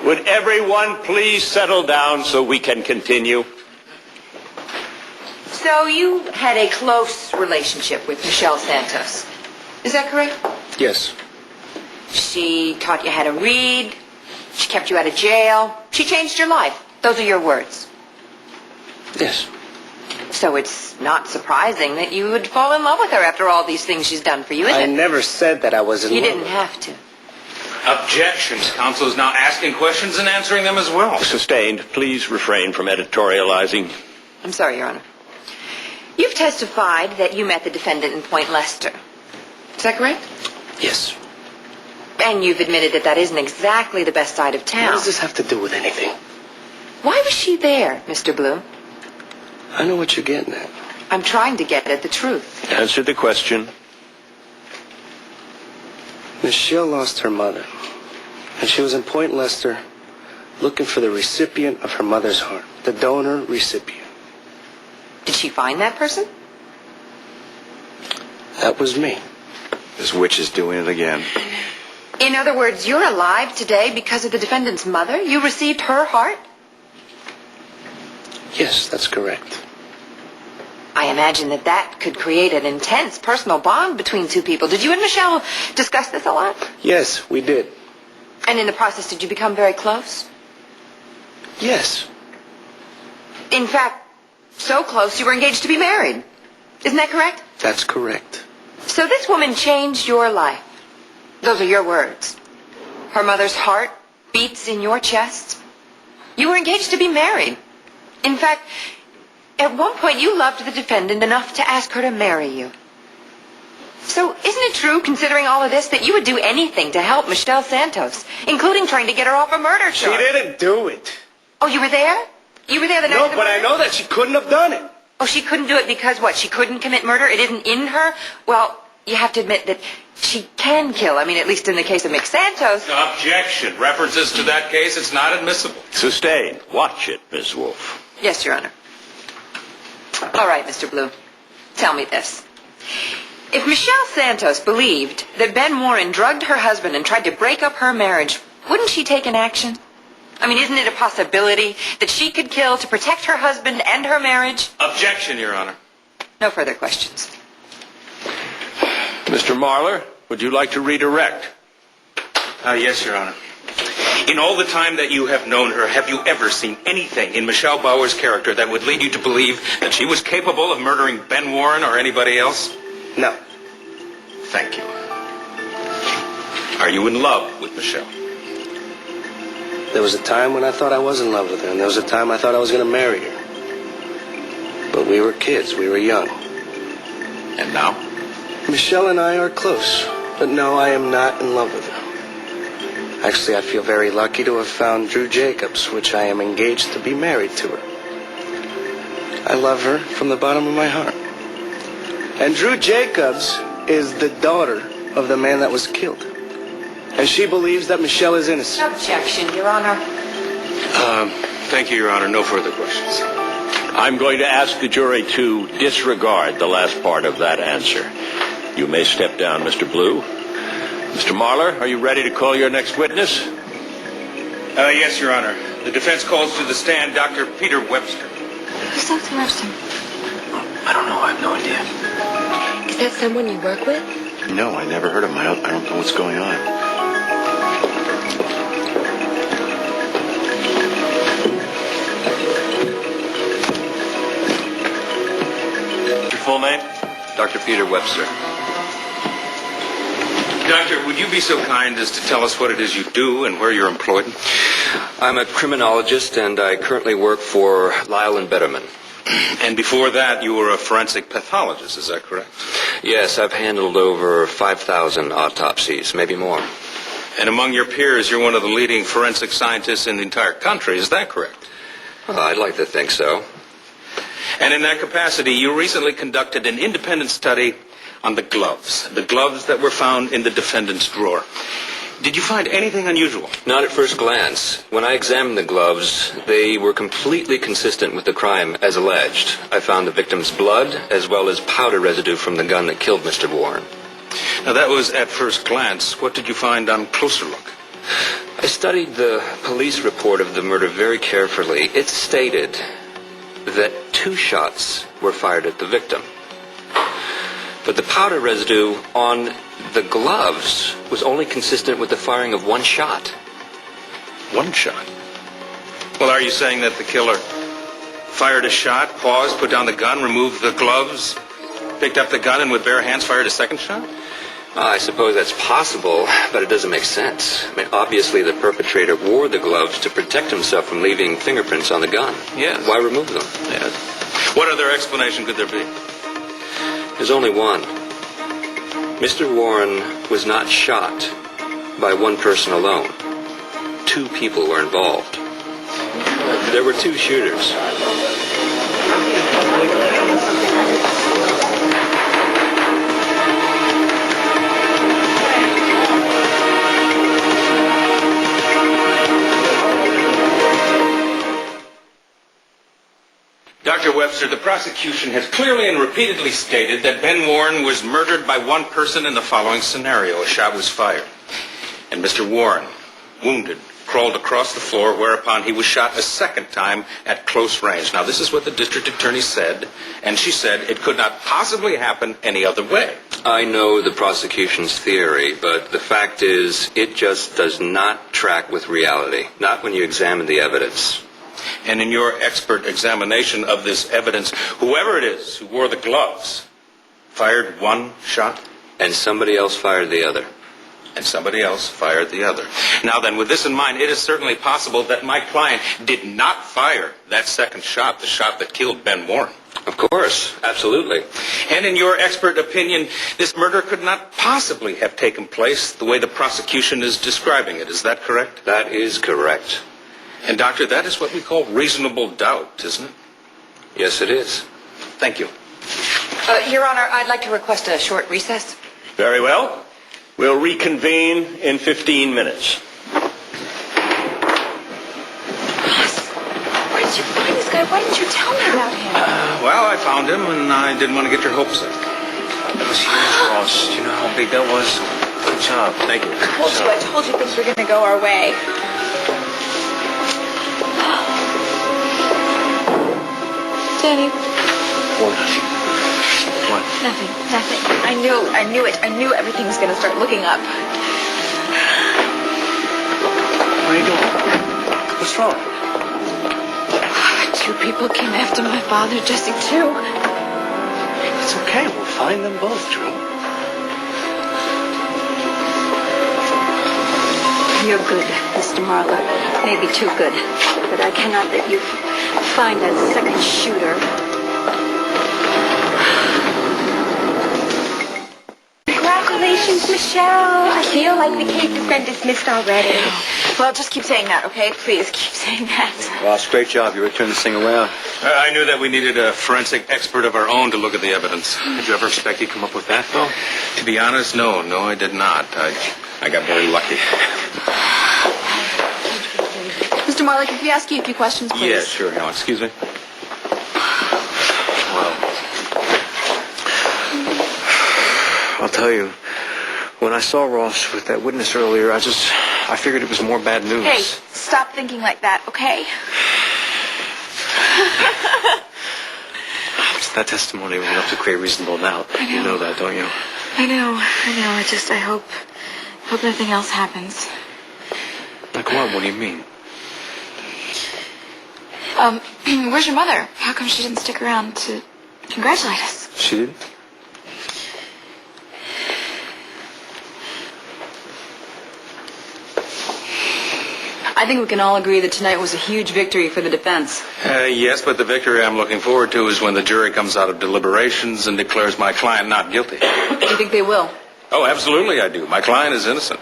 Would everyone please settle down so we can continue? So you had a close relationship with Michelle Santos. Is that correct? Yes. She taught you how to read. She kept you out of jail. She changed your life. Those are your words. Yes. So it's not surprising that you would fall in love with her after all these things she's done for you, is it? I never said that I was in love. You didn't have to. Objections. Counsel is now asking questions and answering them as well. Sustained. Please refrain from editorializing. I'm sorry, Your Honor. You've testified that you met the defendant in Point Lester. Is that correct? Yes. And you've admitted that that isn't exactly the best side of town. What does this have to do with anything? Why was she there, Mr. Blue? I know what you're getting at. I'm trying to get at the truth. Answer the question. Michelle lost her mother, and she was in Point Lester looking for the recipient of her mother's heart, the donor recipient. Did she find that person? That was me. This witch is doing it again. In other words, you're alive today because of the defendant's mother? You received her heart? Yes, that's correct. I imagine that could create an intense personal bond between two people. Did you and Michelle discuss this a lot? Yes, we did. And in the process, did you become very close? Yes. In fact, so close you were engaged to be married. Isn't that correct? That's correct. So this woman changed your life. Those are your words. Her mother's heart beats in your chest. You were engaged to be married. In fact, at one point you loved the defendant enough to ask her to marry you. So isn't it true, considering all of this, that you would do anything to help Michelle Santos, including trying to get her off a murder charge? She didn't do it. Oh, you were there? You were there the night of the No, but murder? I know that she couldn't have done it. Oh, she couldn't do it because what? She couldn't commit murder? It isn't in her? Well, you have to admit that she can kill. I mean, at least in the case of Mick Santos. Objection. References to that case, it's not admissible. Sustained. Watch it, Miss Wolf. Yes, Your Honor. All right, Mr. Blue. Tell me this. If Michelle Santos believed that Ben Warren drugged her husband and tried to break up her marriage, wouldn't she take an action? I mean, isn't it a possibility that she could kill to protect her husband and her marriage? Objection, Your Honor. No further questions. Mr. Marler, would you like to redirect? Yes, Your Honor. In all the time that you have known her, have you ever seen anything in Michelle Bauer's character that would lead you to believe that she was capable of murdering Ben Warren or anybody else? No. Thank you. Are you in love with Michelle? There was a time when I thought I was in love with her, and there was a time I thought I was going to marry her. But we were kids. We were young. And now? Michelle and I are close, but no, I am not in love with her. Actually, I feel very lucky to have found Drew Jacobs, which I am engaged to be married to her. I love her from the bottom of my heart. And Drew Jacobs is the daughter of the man that was killed. And she believes that Michelle is innocent. Objection, Your Honor. Thank you, Your Honor. No further questions. I'm going to ask the jury to disregard the last part of that answer. You may step down, Mr. Blue. Mr. Marler, are you ready to call your next witness? Yes, Your Honor. The defense calls to the stand Dr. Peter Webster. Who's Dr. Webster? I don't know. I have no idea. Is that someone you work with? No, I never heard of him. I don't know what's going on. Your full name? Dr. Peter Webster. Doctor, would you be so kind as to tell us what it is you do and where you're employed? I'm a criminologist, and I currently work for Lyle and Betterman. And before that, you were a forensic pathologist, is that correct? Yes, I've handled over 5,000 autopsies, maybe more. And among your peers, you're one of the leading forensic scientists in the entire country, is that correct? Well, I'd like to think so. And in that capacity, you recently conducted an independent study on the gloves that were found in the defendant's drawer. Did you find anything unusual? Not at first glance. When I examined the gloves, they were completely consistent with the crime as alleged. I found the victim's blood as well as powder residue from the gun that killed Mr. Warren. Now, that was at first glance. What did you find on closer look? I studied the police report of the murder very carefully. It stated that 2 shots were fired at the victim. But the powder residue on the gloves was only consistent with the firing of 1 shot. 1 shot? Well, are you saying that the killer fired a shot, paused, put down the gun, removed the gloves, picked up the gun, and with bare hands fired a second shot? I suppose that's possible, but it doesn't make sense. I mean, obviously the perpetrator wore the gloves to protect himself from leaving fingerprints on the gun. Yes. Why remove them? Yes. What other explanation could there be? There's only one. Mr. Warren was not shot by 1 person alone. 2 people were involved. There were 2 shooters. Dr. Webster, the prosecution has clearly and repeatedly stated that Ben Warren was murdered by 1 person in the following scenario. A shot was fired, and Mr. Warren, wounded, crawled across the floor, whereupon he was shot a second time at close range. Now, this is what the district attorney said, and she said it could not possibly happen any other way. I know the prosecution's theory, but the fact is it just does not track with reality, not when you examine the evidence. And in your expert examination of this evidence, whoever it is who wore the gloves fired 1 shot? And somebody else fired the other. And somebody else fired the other. Now then, with this in mind, it is certainly possible that my client did not fire that second shot, the shot that killed Ben Warren. Of course, absolutely. And in your expert opinion, this murder could not possibly have taken place the way the prosecution is describing it. Is that correct? That is correct. And, Doctor, that is what we call reasonable doubt, isn't it? Yes, it is. Thank you. Your Honor, I'd like to request a short recess. Very well. We'll reconvene in 15 minutes. Where did you find this guy? Why didn't you tell me about him? Well, I found him, and I didn't want to get your hopes up. That was huge, Ross. Do you know how big that was? Good job. Thank you. I told you things were going to go our way. Danny. What? Nothing. I knew it. I knew everything was going to start looking up. What are you doing? What's wrong? 2 people came after my father, Jesse, too. It's okay. We'll find them both, Drew. You're good, Mr. Marler. Maybe too good. But I cannot let you find that second shooter. Congratulations, Michelle. I feel like the case has been dismissed already. Well, just keep saying that, okay? Please keep saying that. Ross, great job. You returned this thing around. I knew that we needed a forensic expert of our own to look at the evidence. Did you ever expect he'd come up with that, though? To be honest, no, I did not. I got very lucky. Mr. Marler, could we ask you a few questions, please? Yes, sure, Helen. Excuse me. Well, I'll tell you, when I saw Ross with that witness earlier, I figured it was more bad news. Hey, stop thinking like that, okay? That testimony was enough to create reasonable doubt. You know that, don't you? I know. I hope nothing else happens. Like what? What do you mean? Where's your mother? How come she didn't stick around to congratulate us? She did? I think we can all agree that tonight was a huge victory for the defense. Yes, but the victory I'm looking forward to is when the jury comes out of deliberations and declares my client not guilty. Do you think they will? Oh, absolutely I do. My client is innocent.